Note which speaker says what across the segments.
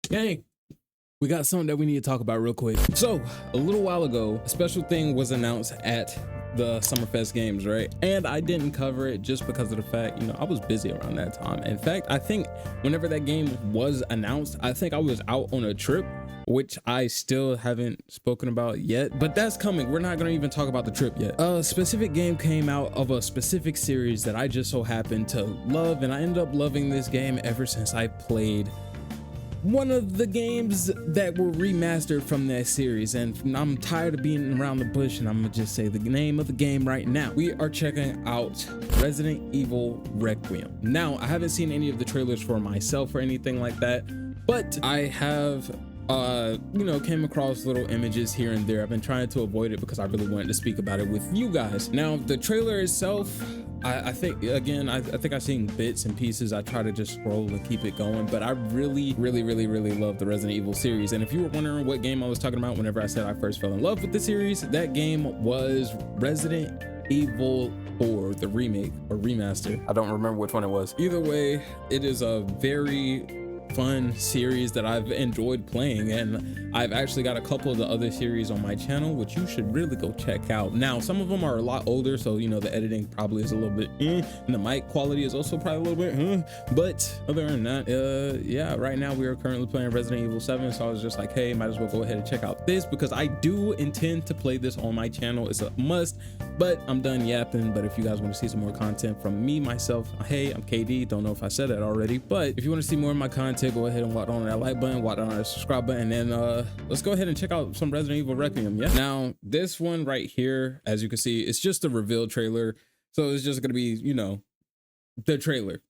Speaker 1: Gang. We got something that we need to talk about real quick. So, a little while ago, a special thing was announced at the Summerfest games, right? And I didn't cover it just because of the fact, I was busy around that time. In fact, I think whenever that game was announced, I think I was out on a trip, which I still haven't spoken about yet, but that's coming. We're not gonna even talk about the trip yet. A specific game came out of a specific series that I just so happened to love, and I ended up loving this game ever since I played one of the games that were remastered from that series. And I'm tired of being around the bush, and I'm gonna just say the name of the game right now. We are checking out Resident Evil Requiem. Now, I haven't seen any of the trailers for myself or anything like that, but I have came across little images here and there. I've been trying to avoid it because I really wanted to speak about it with you guys. Now, the trailer itself, I think I've seen bits and pieces. I try to just scroll and keep it going, but I really love the Resident Evil series. And if you were wondering what game I was talking about whenever I said I first fell in love with the series, that game was Resident Evil 4, the remake or remaster. I don't remember which one it was. Either way, it is a very fun series that I've enjoyed playing, and I've actually got a couple of the other series on my channel which you should really go check out. Now, some of them are a lot older, so the editing probably is a little bit and the mic quality is also probably a little bit but other than that, yeah, right now we are currently playing Resident Evil 7, so I was just like, hey, might as well go ahead and check out this because I do intend to play this on my channel. It's a must. But I'm done yapping. But if you guys want to see some more content from me, myself, hey, I'm KD. Don't know if I said that already, but if you want to see more of my content, go ahead and watch on that like button, watch on that subscribe button, and then let's go ahead and check out some Resident Evil Requiem. Yeah. Now, this one right here, as you can see, it's just a reveal trailer, so it's just gonna be, the trailer.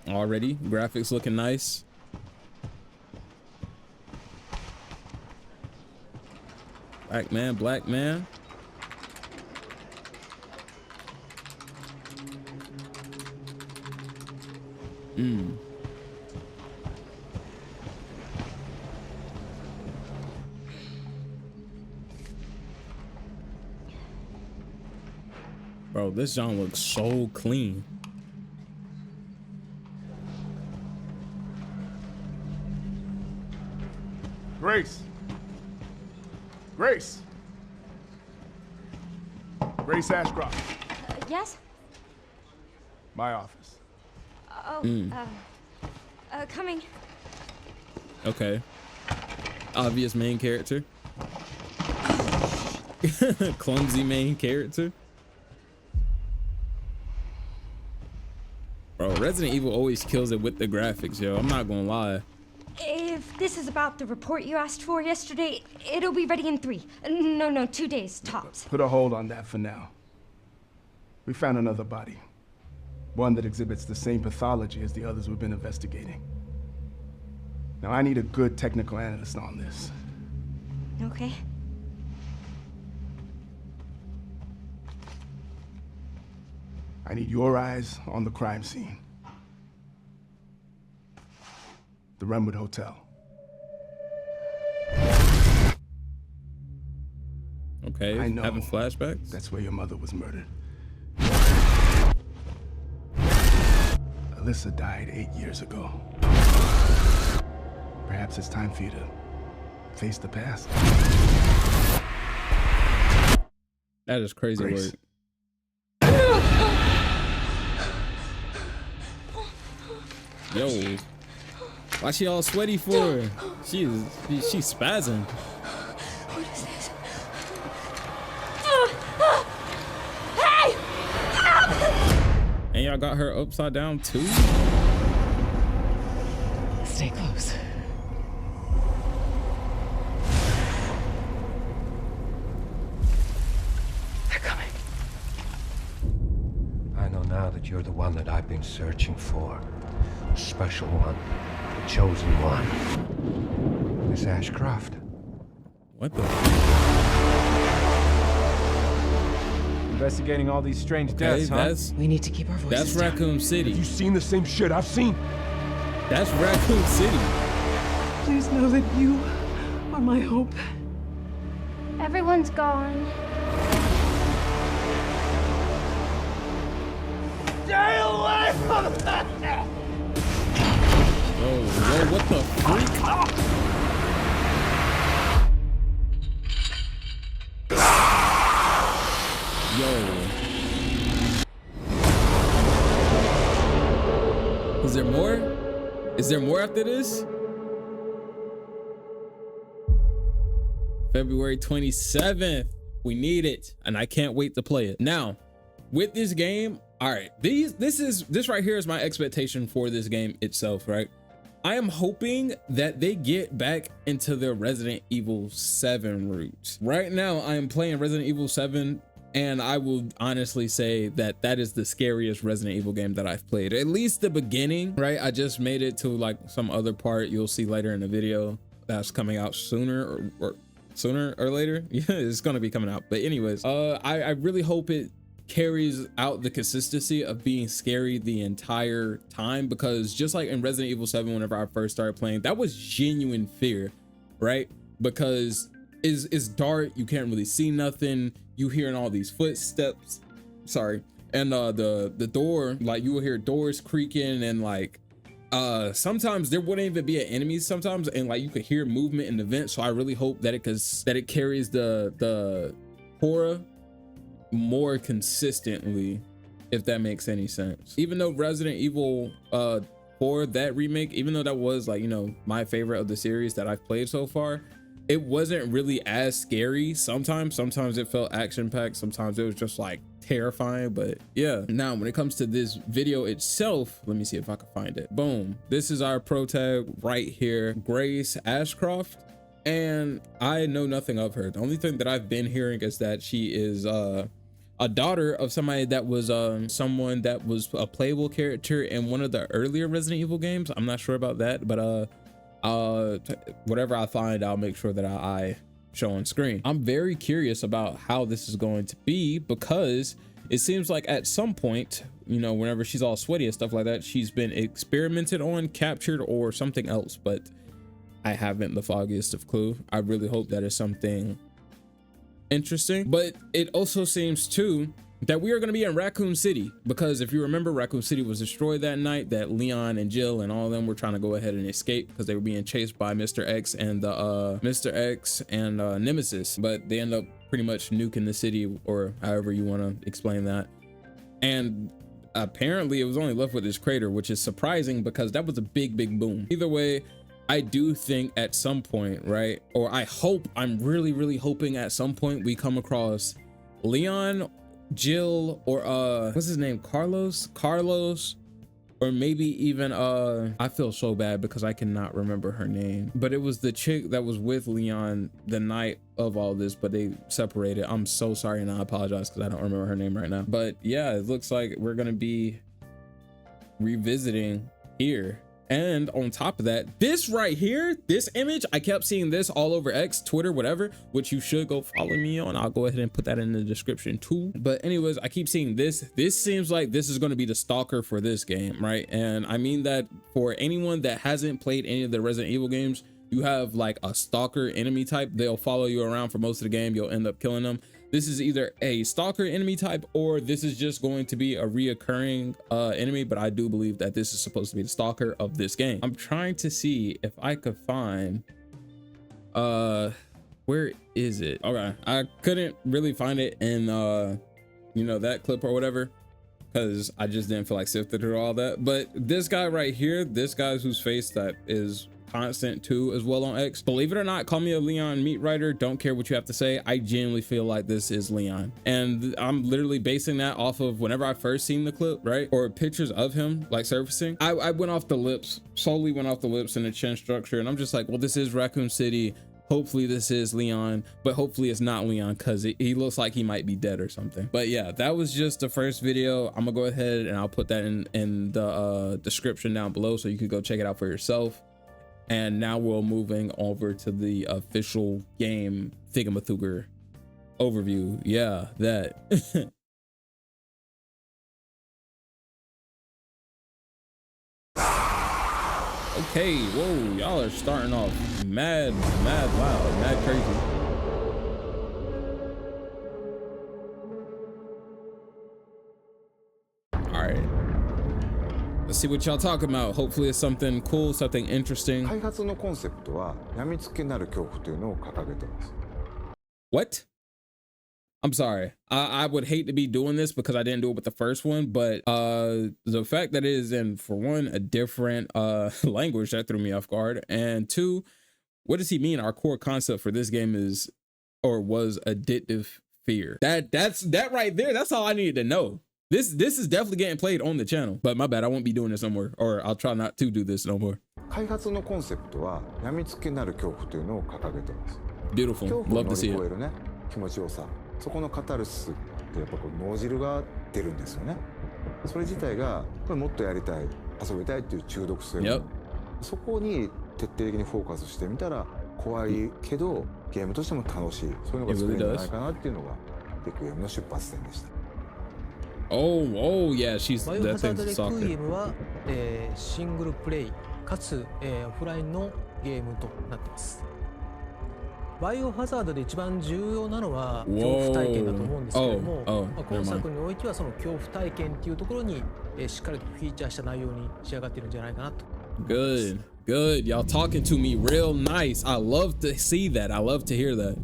Speaker 1: Already, graphics looking nice. Black man. Bro, this John looks so clean.
Speaker 2: Grace Ashcroft.
Speaker 3: Yes?
Speaker 2: My office.
Speaker 3: Coming.
Speaker 1: Okay. Obvious main character. Clumsy main character. Bro, Resident Evil always kills it with the graphics, yo. I'm not gonna lie.
Speaker 3: If this is about the report you asked for yesterday, it'll be ready in 2 days, tops.
Speaker 2: Put a hold on that for now. We found another body. One that exhibits the same pathology as the others we've been investigating. Now, I need a good technical analyst on this.
Speaker 3: Okay.
Speaker 2: I need your eyes on the crime scene. The Renwood Hotel.
Speaker 1: Okay,
Speaker 2: I know.
Speaker 1: Having flashbacks?
Speaker 2: That's where your mother was murdered. Alyssa died 8 years ago. Perhaps it's time for you to face the past.
Speaker 1: That is crazy
Speaker 2: Grace.
Speaker 1: word. Yo, why she all sweaty for? She's spazzing.
Speaker 3: What is this? Hey! Help!
Speaker 1: And y'all got her upside down too?
Speaker 4: Stay close. They're coming.
Speaker 5: I know now that you're the one that I've been searching for. The special one. The chosen one. Miss Ashcroft.
Speaker 1: What the?
Speaker 2: Investigating all these strange
Speaker 1: Okay,
Speaker 2: deaths, huh?
Speaker 4: We need to keep our voices
Speaker 1: that's
Speaker 4: down.
Speaker 1: Raccoon City.
Speaker 2: You seen the same shit I've seen?
Speaker 1: That's Raccoon City.
Speaker 4: Please know that you are my hope.
Speaker 3: Everyone's gone.
Speaker 2: Stay away from that!
Speaker 1: Oh, whoa, what the freak? Yo. Is there more? Is there more after this? February 27th. We need it, and I can't wait to play it. Now, with this game, all right, this right here is my expectation for this game itself, right? I am hoping that they get back into their Resident Evil 7 roots. Right now, I am playing Resident Evil 7, and I will honestly say that that is the scariest Resident Evil game that I've played. At least the beginning, right? I just made it to like some other part you'll see later in the video that's coming out sooner or sooner or later. Yeah, it's gonna be coming out. But anyways, I really hope it carries out the consistency of being scary the entire time, because just like in Resident Evil 7, whenever I first started playing, that was genuine fear, right? Because it's dark, you can't really see nothing, you hearing all these footsteps, sorry, and the door, like you will hear doors creaking, and like sometimes there wouldn't even be an enemy sometimes, and like you could hear movement in the vent. So I really hope that it carries the horror more consistently, if that makes any sense. Even though Resident Evil 4, that remake, even though that was like, you know, my favorite of the series that I've played so far, it wasn't really as scary. Sometimes it felt action-packed, sometimes it was just like terrifying. But yeah, now when it comes to this video itself, let me see if I can find it. Boom, this is our pro tag right here, Grace Ashcroft, and I know nothing of her. The only thing that I've been hearing is that she is a daughter of somebody that was someone that was a playable character in one of the earlier Resident Evil games. I'm not sure about that, but whatever I find, I'll make sure that I show on screen. I'm very curious about how this is going to be, because it seems like at some point, you know, whenever she's all sweaty and stuff like that, she's been experimented on, captured, or something else, but I haven't the foggiest of clue. I really hope that is something interesting. But it also seems too that we are going to be in Raccoon City, because if you remember, Raccoon City was destroyed that night that Leon and Jill and all of them were trying to go ahead and escape because they were being chased by Mr. X and Nemesis, but they end up pretty much nuking the city, or however you want to explain that. And apparently it was only left with this crater, which is surprising because that was a big boom. Either way, I do think at some point, right, or I hope, I'm really hoping at some point we come across Leon, Jill, or what's his name, Carlos, or maybe even I feel so bad because I cannot remember her name, but it was the chick that was with Leon the night of all this, but they separated. I'm so sorry, and I apologize because I don't remember her name right now. But yeah, it looks like we're gonna be revisiting here. And on top of that, this right here, this image, I kept seeing this all over X, Twitter, whatever, which you should go follow me on. I'll go ahead and put that in the description too. But anyways, I keep seeing this. This seems like this is going to be the stalker for this game, right? And I mean that for anyone that hasn't played any of the Resident Evil games, you have like a stalker enemy type. They'll follow you around for most of the game. You'll end up killing them. This is either a stalker enemy type, or this is just going to be a reoccurring enemy, but I do believe that this is supposed to be the stalker of this game. I'm trying to see if I could find where is it? Okay, I couldn't really find it in you know, that clip or whatever, because I just didn't feel like sifting through all that. But this guy right here, this guy whose face that is constant too as well on X, believe it or not, call me a Leon meat writer, don't care what you have to say, I genuinely feel like this is Leon, and I'm literally basing that off of whenever I first seen the clip, right, or pictures of him like surfacing. I went off the lips, solely went off the lips and the chin structure, and I'm just like, well, this is Raccoon City, hopefully this is Leon, but hopefully it's not Leon, because he looks like he might be dead or something. But yeah, that was just the first video. I'm gonna go ahead and I'll put that in the description down below so you could go check it out for yourself. And now we're moving over to the official game thingamathuger overview. Yeah, that. Okay, whoa, y'all are starting off mad loud, mad crazy. All right, let's see what y'all talking about. Hopefully it's something cool, something interesting.
Speaker 6: 開発のコンセプトは病みつきになる恐怖というのを掲げてます。
Speaker 1: What? I'm sorry. I would hate to be doing this because I didn't do it with the first one, but the fact that it is in, for one, a different language, that threw me off guard, and two, what does he mean? Our core concept for this game is, or was, addictive fear. That right there. That's all I needed to know. This is definitely getting played on the channel, but my bad. I won't be doing this no more, or I'll try not to do this no more.
Speaker 6: 開発のコンセプトは病みつきになる恐怖というのを掲げてます。
Speaker 1: Beautiful.
Speaker 6: 恐怖を
Speaker 1: Love
Speaker 6: 乗
Speaker 1: to
Speaker 6: り
Speaker 1: see
Speaker 6: 越え
Speaker 1: it.
Speaker 6: るね、気持ちよさ、そこのカタルシスってやっぱこう脳汁が出るんですよね。それ自体がこれもっとやりたい、遊びたいっていう中毒性、
Speaker 1: Yep.
Speaker 6: そこに徹底的にフォーカスしてみたら怖いけどゲームとしても楽しい、そういうのが作れるんじゃないかなっていうのがレクイエムの出発点でした。
Speaker 1: Oh yeah, she's
Speaker 7: バイオハ
Speaker 1: that
Speaker 7: ザー
Speaker 1: thing's
Speaker 7: ド
Speaker 1: a
Speaker 7: レクイエ
Speaker 1: soccer.
Speaker 7: ムは、シングルプレイかつ、オフラインのゲームとなっています。バイオハザードで一番重要なのは恐怖体験だと思うんですけれども、まあ、今作においてはその恐怖体験っていうところに、しっかりとフィーチャーした内容に仕上がっているんじゃないかなと。
Speaker 1: Good. Y'all talking to me real nice. I love to see that. I love to hear that.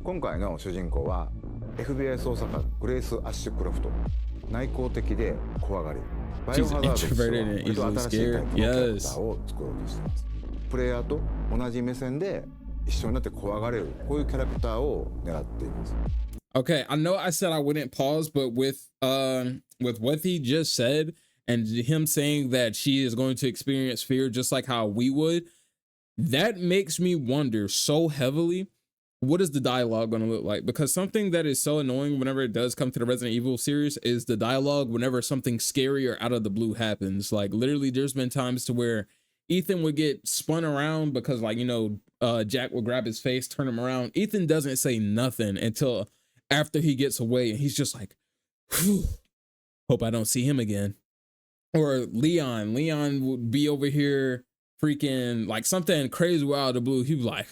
Speaker 6: 今回の主人公は FBI 捜査官グレース・アッシュクロフト。内向的で怖がり。バイオハザードとしては割と新しいタイプのキャラクターを作ろうとしています。プレイヤーと同じ目線で一緒になって怖がれる、こういうキャラクターを狙っています。
Speaker 1: Okay, I know I said I wouldn't pause, but with what he just said and him saying that she is going to experience fear just like how we would, that makes me wonder so heavily, what is the dialogue going to look like? Because something that is so annoying whenever it does come to the Resident Evil series is the dialogue whenever something scary or out of the blue happens. Like literally there's been times to where Ethan would get spun around because, like, you know, Jack would grab his face, turn him around. Ethan doesn't say nothing until after he gets away, and he's just like, whew, hope I don't see him again. Or Leon would be over here freaking like something crazy out of the blue. He'd be like,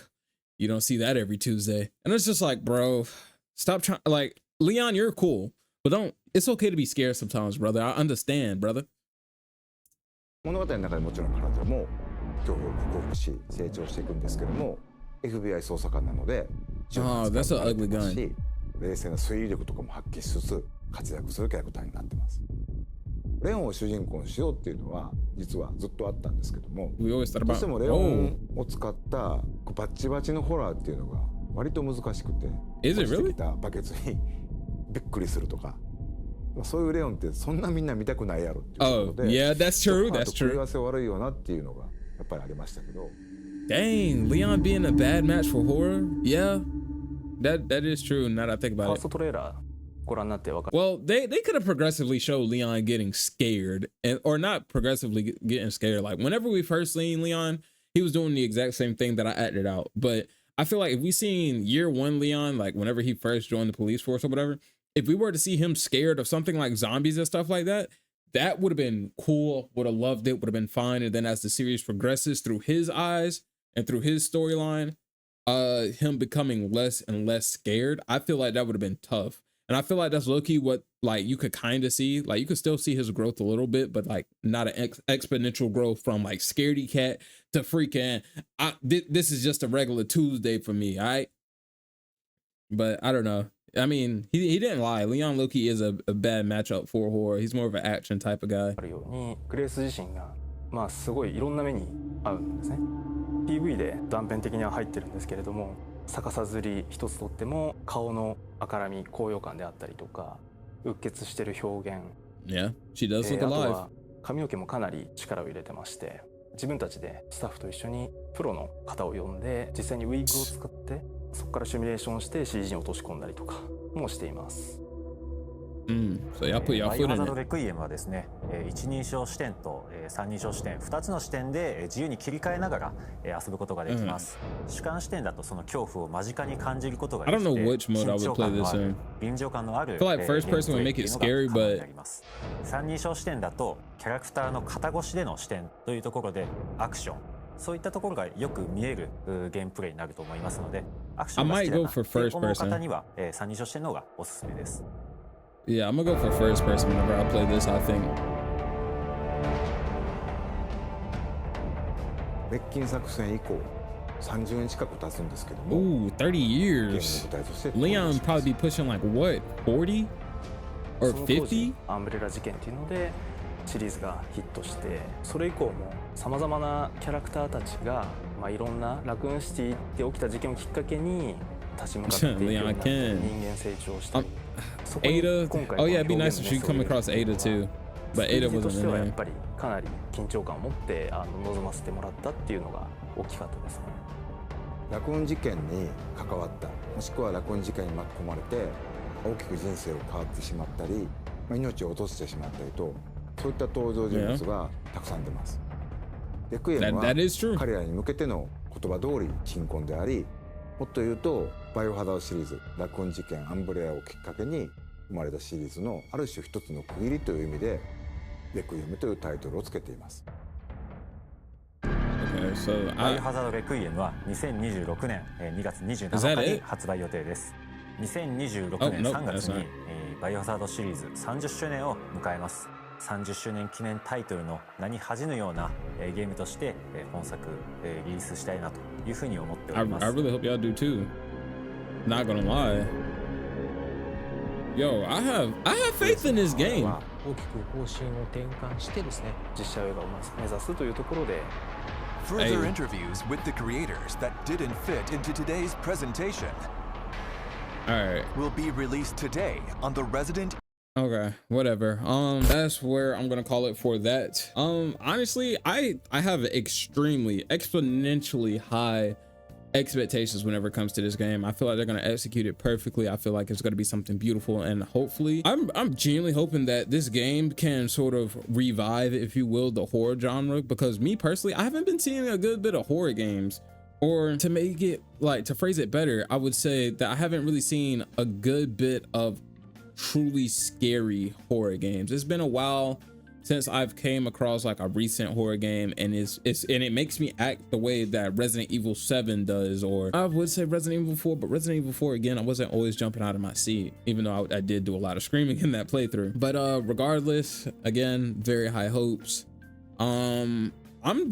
Speaker 1: you don't see that every Tuesday. And it's just like, bro, stop trying. Like, Leon, you're cool, but it's okay to be scared sometimes, brother. I understand, brother.
Speaker 6: 物語の中でもちろん彼女も恐怖を克服し成長していくんですけども FBI 捜査官なのでし冷静な推理力とかも発揮しつつ活躍するキャラクターになってます。レオンを主人公にしようっていうのは実はずっとあったんですけどもどうしてもレオンを使ったバッチバチのホラーっていうのが割と難しくて落ちてきたバケツにびっくりするとかそういうレオンってそんなみんな見たくないやろっていうことで
Speaker 1: yeah, that's true. That's true.
Speaker 6: 組み合わせ悪いよなっていうのがやっぱりありましたけど
Speaker 1: Dang, Leon being a bad match for horror? Yeah, that is true now that I think about it. Well, they could have progressively showed Leon getting scared, or not progressively getting scared. Like whenever we first seen Leon, he was doing the exact same thing that I acted out. But I feel like if we seen year one Leon, like whenever he first joined the police force or whatever, if we were to see him scared of something like zombies and stuff like that, that would have been cool, would have loved it, would have been fine. And then as the series progresses through his eyes and through his storyline, him becoming less and less scared, I feel like that would have been tough. And I feel like that's low-key what like you could kind of see. Like you could still see his growth a little bit, but like not an exponential growth from like scaredy cat to freaking this is just a regular Tuesday for me, all right? But I don't know. I mean, he didn't lie. Leon Loki is a bad matchup for horror. He's more of an action type of guy.
Speaker 8: グレース自身がまあすごいいろんな目に遭うんですね。PV で断片的には入ってるんですけれども、逆さずり一つとっても顔の赤らみ、高揚感であったりとか、うっ血してる表現。
Speaker 1: Yeah, she does look alive.
Speaker 8: あとは髪の毛もかなり力を入れてまして、自分たちでスタッフと一緒にプロの方を呼んで実際にウィッグを使って。そこからシミュレーションして CG に落とし込んだりとかもしています。
Speaker 1: So y'all put y'all
Speaker 9: バイオ
Speaker 1: foot
Speaker 9: ハ
Speaker 1: in
Speaker 9: ザード
Speaker 1: it.
Speaker 9: レクイエムはですね、一人称視点と三人称視点2つの視点で自由に切り替えながら遊ぶことができます。主観視点だとその恐怖を間近に感じることができて、
Speaker 1: I don't know which mode I would play this in.
Speaker 9: 臨場感のある
Speaker 1: I feel like first person would make it scary, but
Speaker 9: 三人称視点だとキャラクターの肩越しでの視点というところでアクション、そういったところがよく見えるゲームプレイになると思いますので、アクションが好きだなと思う方には三人称視点の方がおすすめです。
Speaker 1: Yeah, I'm gonna go for first person whenever I play this, I think.
Speaker 6: 滅菌作戦以降30年近く経つんですけども、
Speaker 1: Ooh, 30 years. Leon probably be pushing like what, 40 or
Speaker 8: その当時
Speaker 1: 50?
Speaker 8: アンブレラ事件っていうのでシリーズがヒットして、それ以降もさまざまなキャラクターたちが、いろんなラクーンシティで起きた事件をきっかけに立ち向かっていくようになって人間成長したり、そこに
Speaker 1: Ada.
Speaker 8: 今回
Speaker 1: Oh
Speaker 8: の
Speaker 1: yeah, it'd be
Speaker 8: 表
Speaker 1: nice
Speaker 8: 現
Speaker 1: if she
Speaker 8: の
Speaker 1: come across Ada too. But Ada
Speaker 8: と
Speaker 1: wasn't
Speaker 8: し
Speaker 1: in
Speaker 8: てはやっ
Speaker 1: there.
Speaker 8: ぱりかなり緊張感を持って臨ませてもらったっていうのが大きかったですね。
Speaker 6: ラクーン事件に関わった、もしくはラクーン事件に巻き込まれて大きく人生を変わってしまったり、命を落としてしまったりと、そういった登場人物がたくさん出ます。レクイエムは
Speaker 1: That is true.
Speaker 6: 彼らに向けての言葉通り鎮魂であり、もっと言うとバイオハザードシリーズ、ラクーン事件、アンブレラをきっかけに生まれたシリーズのある種一つの区切りという意味でレクイエムというタイトルをつけています。
Speaker 1: Okay, so
Speaker 9: バイオハザードレクイエムは2026年2月27日に発売予定です。2026年3月にバイオハザードシリーズ30周年を迎えます。30周年記念タイトルの名に恥じぬようなゲームとして本作リリースしたいなというふうに思っております。
Speaker 1: I really hope y'all do too. Not gonna lie. Yo, I have faith in this game.
Speaker 7: 大きく方針を転換してですね、
Speaker 8: 実写映画を目指すというところで
Speaker 10: Further interviews with the creators that didn't fit into today's presentation
Speaker 1: Alright.
Speaker 10: will be released today on the Resident.
Speaker 1: Okay, whatever. That's where I'm gonna call it for that. Honestly, I have extremely exponentially high expectations whenever it comes to this game. I feel like they're gonna execute it perfectly. I feel like it's gonna be something beautiful, and hopefully I'm genuinely hoping that this game can sort of revive, if you will, the horror genre, because me personally, I haven't been seeing a good bit of horror games. Or to make it, like, to phrase it better, I would say that I haven't really seen a good bit of truly scary horror games. It's been a while since I've came across like a recent horror game, and it makes me act the way that Resident Evil 7 does, or I would say Resident Evil 4, but Resident Evil 4, again, I wasn't always jumping out of my seat, even though I did do a lot of screaming in that playthrough. But regardless, again, very high hopes. I'm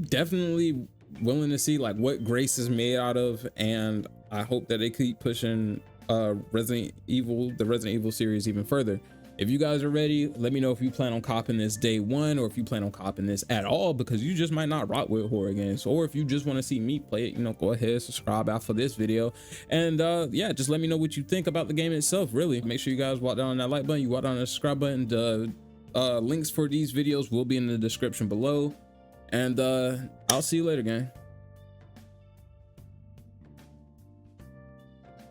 Speaker 1: definitely willing to see like what Grace is made out of, and I hope that they keep pushing the Resident Evil series even further. If you guys are ready, let me know if you plan on copping this day one, or if you plan on copping this at all, because you just might not rock with horror games, or if you just want to see me play it, you know, go ahead, subscribe out for this video, and yeah, just let me know what you think about the game itself. Really, make sure you guys walk down on that like button, you walk down on the subscribe button. The links for these videos will be in the description below, and I'll see you later, gang.